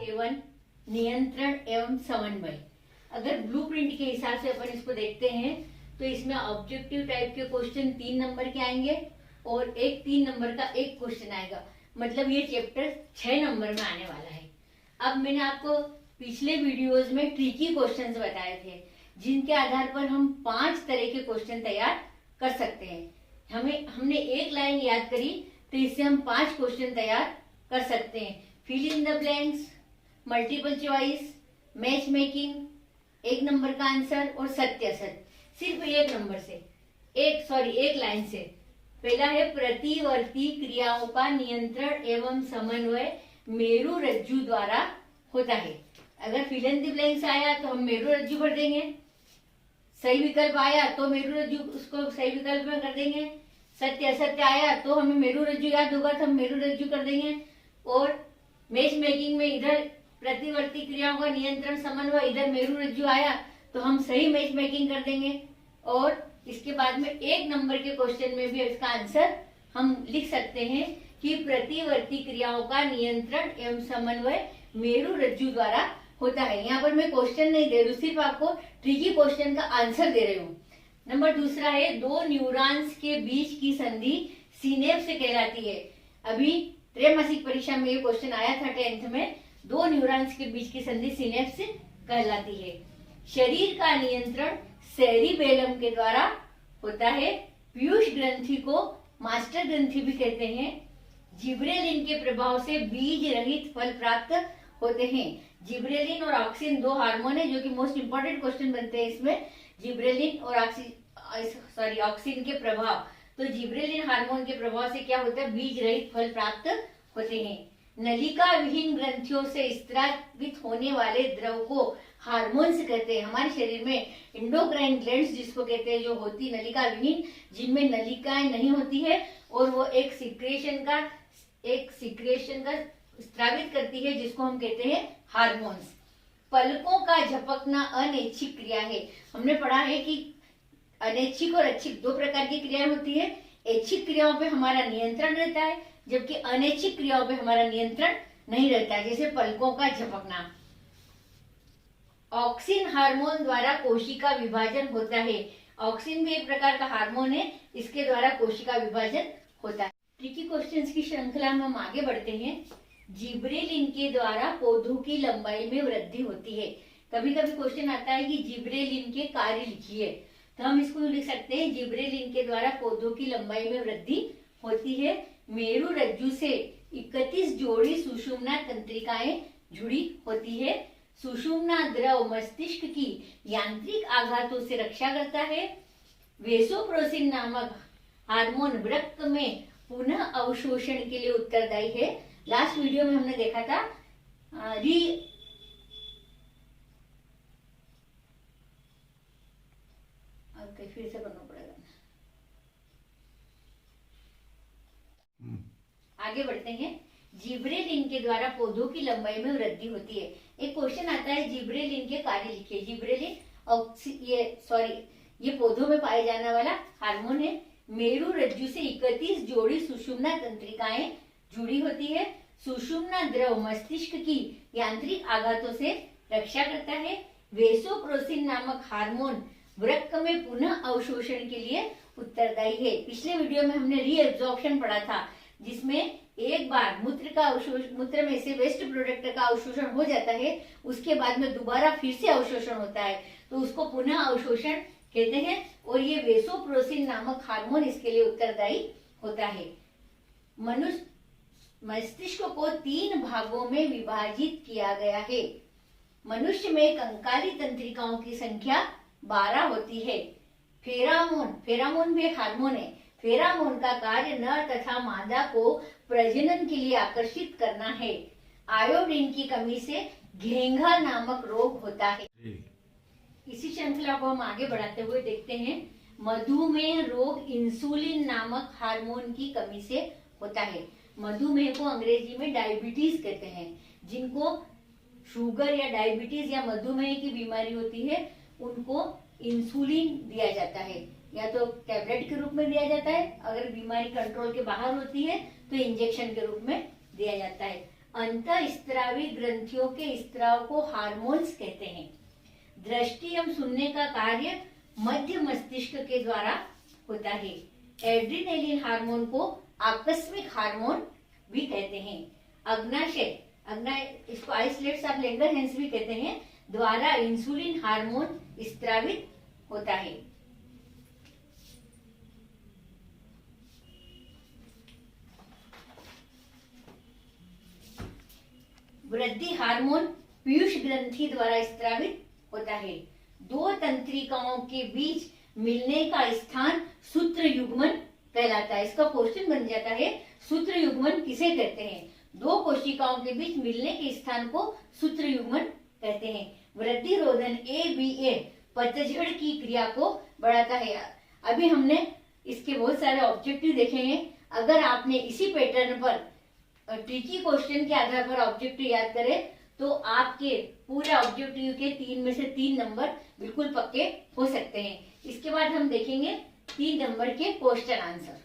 एवं नियंत्रण एवं समन्वय। अगर ब्लूप्रिंट के हिसाब से अपन इसको देखते हैं तो इसमें ऑब्जेक्टिव टाइप के क्वेश्चन 3 नंबर के आएंगे और एक 3 नंबर का एक क्वेश्चन आएगा, मतलब ये चैप्टर 6 नंबर में आने वाला है। अब मैंने आपको पिछले वीडियोस में ट्रिकी क्वेश्चंस बताए थे जिनके आधार पर हम 5 तरह के क्वेश्चन तैयार कर सकते हैं। हमने एक लाइन याद करी तो इससे हम 5 क्वेश्चन तैयार कर सकते हैं। Fill in the blanks, multiple choice, match making, 1 number का आंसर और सत्य असत्य, सिर्फ 1 नंबर से, एक लाइन से। पहला है प्रतिवर्ती क्रियाओं का नियंत्रण एवं समन्वय मेरु रज्जु द्वारा होता है। अगर फिल इन द ब्लैंक्स आया तो हम मेरु रज्जु भर देंगे, सही विकल्प आया तो मेरु रज्जु उसको सही विकल्प में कर देंगे, सत्य असत्य आया तो हमें मेरु रज्जु याद होगा तो हम मेरु रज्जु कर देंगे। और मैच मेकिंग में इधर प्रतिवर्ती क्रियाओं का नियंत्रण समन्वय, इधर मेरु रज्जु आया तो हम सही मैच मेकिंग कर देंगे। और इसके बाद में 1 नंबर के क्वेश्चन में भी इसका आंसर हम लिख सकते हैं कि प्रतिवर्ती क्रियाओं का नियंत्रण एवं समन्वय मेरु रज्जु द्वारा होता है। यहाँ पर मैं क्वेश्चन नहीं दे रही हूँ, सिर्फ आपको ट्रिकी क्वेश्चन का आंसर दे रही हूँ। नंबर दूसरा है 2 न्यूरॉन्स के बीच की संधि सिनेप्स कहलाती है। अभी त्रैमासिक परीक्षा में ये क्वेश्चन आया था 10th में, 2 न्यूरॉन्स के बीच की संधि सिनेप्स कहलाती है। शरीर का नियंत्रण सेरिबेलम के द्वारा होता है। पीयूष ग्रंथि को मास्टर ग्रंथि भी कहते हैं। जिब्रेलिन के प्रभाव से बीज रहित फल प्राप्त होते हैं। जिब्रेलिन और ऑक्सिन 2 हार्मोन है जो कि मोस्ट इंपोर्टेंट क्वेश्चन बनते हैं इसमें। जिब्रेलिन और ऑक्सिन के प्रभाव, तो जिब्रेलिन हार्मोन के प्रभाव से क्या होता है, बीज रहित फल प्राप्त होते हैं। नलिका विहीन ग्रंथियों से स्त्रावित होने वाले द्रव को हार्मोन्स कहते हैं। हमारे शरीर में एंडोक्राइन ग्लैंड्स जिसको कहते हैं, जो होती नलिका विहीन, जिनमें नलिकाएं नहीं होती है और वो एक सिक्रेशन का स्त्रावित करती है जिसको हम कहते हैं हार्मोन्स। पलकों का झपकना अनैच्छिक क्रिया है। हमने पढ़ा है कि अनैच्छिक और ऐच्छिक 2 प्रकार की क्रियाएं होती है। ऐच्छिक क्रियाओं पे हमारा नियंत्रण रहता है जबकि अनैच्छिक क्रियाओं पे हमारा नियंत्रण नहीं रहता है, जैसे पलकों का झपकना। ऑक्सिन हार्मोन द्वारा कोशिका विभाजन होता है। ऑक्सिन भी एक प्रकार का हार्मोन है, इसके द्वारा कोशिका विभाजन होता है। ट्रिकी क्वेश्चंस की श्रृंखला में हम आगे बढ़ते हैं। जिब्रेलिन के द्वारा पौधों की लंबाई में वृद्धि होती है। कभी कभी क्वेश्चन आता है कि जिब्रेलिन के कार्य लिखिए, तो हम इसको लिख सकते हैं जिब्रेलिन के द्वारा पौधों की लंबाई में वृद्धि होती है। मेरु रज्जु से 31 जोड़ी सुषुम्ना तंत्रिकाएं जुड़ी होती है। सुषुम्ना द्रव मस्तिष्क की यांत्रिक आघातों से रक्षा करता है। वेसोप्रोसिन नामक हार्मोन वृक्क में पुनः अवशोषण के लिए उत्तरदायी है। लास्ट वीडियो में हमने देखा था फिर से करना पड़ेगा। आगे बढ़ते हैं। जिब्रेलिन के द्वारा पौधों की लंबाई में वृद्धि होती है। एक क्वेश्चन आता है जिब्रेलिन के कार्य लिखिए। जिब्रेलिन ये पौधों में पाए जाने वाला हार्मोन है। मेरु रज्जु से 31 जोड़ी सुषुम्ना तंत्रिकाएं जुड़ी होती है। सुषुम्ना द्रव मस्तिष्क की यांत्रिक आघातों से रक्षा करता है। वेसोप्रोसिन नामक हार्मोन वृक्क में पुनः अवशोषण के लिए उत्तरदायी है। पिछले वीडियो में हमने रीएब्जॉर्प्शन पढ़ा था, जिसमें एक बार मूत्र में से वेस्ट प्रोडक्ट का अवशोषण हो जाता है, उसके बाद में दोबारा फिर से अवशोषण होता है, तो उसको पुनः अवशोषण कहते हैं। और ये वेसोप्रोसिन नामक हार्मोन इसके लिए उत्तरदायी होता है। मनुष्य मस्तिष्क को 3 भागों में विभाजित किया गया है। मनुष्य में कंकाली तंत्रिकाओं की संख्या 12 होती है। फेरामोन भी हार्मोन है। फेरामोन का कार्य नर तथा मादा को प्रजनन के लिए आकर्षित करना है। आयोडीन की कमी से घेंघा नामक रोग होता है। इसी श्रृंखला को हम आगे बढ़ाते हुए देखते हैं। मधुमेह रोग इंसुलिन नामक हार्मोन की कमी से होता है। मधुमेह को अंग्रेजी में डायबिटीज कहते हैं। जिनको शुगर या डायबिटीज या मधुमेह की बीमारी होती है उनको इंसुलिन दिया जाता है, या तो टैबलेट के रूप में दिया जाता है, अगर बीमारी कंट्रोल के बाहर होती है तो इंजेक्शन के रूप में दिया जाता है। अंतःस्त्रावी ग्रंथियों के स्त्राव को हार्मोन्स कहते हैं। दृष्टि एवं सुनने का कार्य मध्य मस्तिष्क के द्वारा होता है। एड्रिनलिन हार्मोन को आकस्मिक हार्मोन भी कहते हैं। अग्नाशय इसको आइसोलेट्स ऑफ लैंगरहैंस भी कहते हैं, द्वारा इंसुलिन हार्मोन स्त्रावित होता है। वृद्धि हार्मोन पीयूष ग्रंथि द्वारा स्त्रावित होता है। दो तंत्रिकाओं के बीच मिलने का स्थान सूत्र युग्मन कहलाता है। इसका क्वेश्चन बन जाता है, सूत्र युग्मन किसे कहते हैं? दो कोशिकाओं के बीच मिलने के स्थान को सूत्र युग्मन कहते हैं। वृद्धि रोधन ABA पतझड़ की क्रिया को बढ़ाता है। अभी हमने इसके बहुत सारे ऑब्जेक्टिव देखे हैं। अगर आपने इसी पैटर्न पर ट्रिकी क्वेश्चन के आधार पर ऑब्जेक्टिव याद करें तो आपके पूरे ऑब्जेक्टिव के 3 में से 3 नंबर बिल्कुल पक्के हो सकते हैं। इसके बाद हम देखेंगे 3 नंबर के क्वेश्चन आंसर।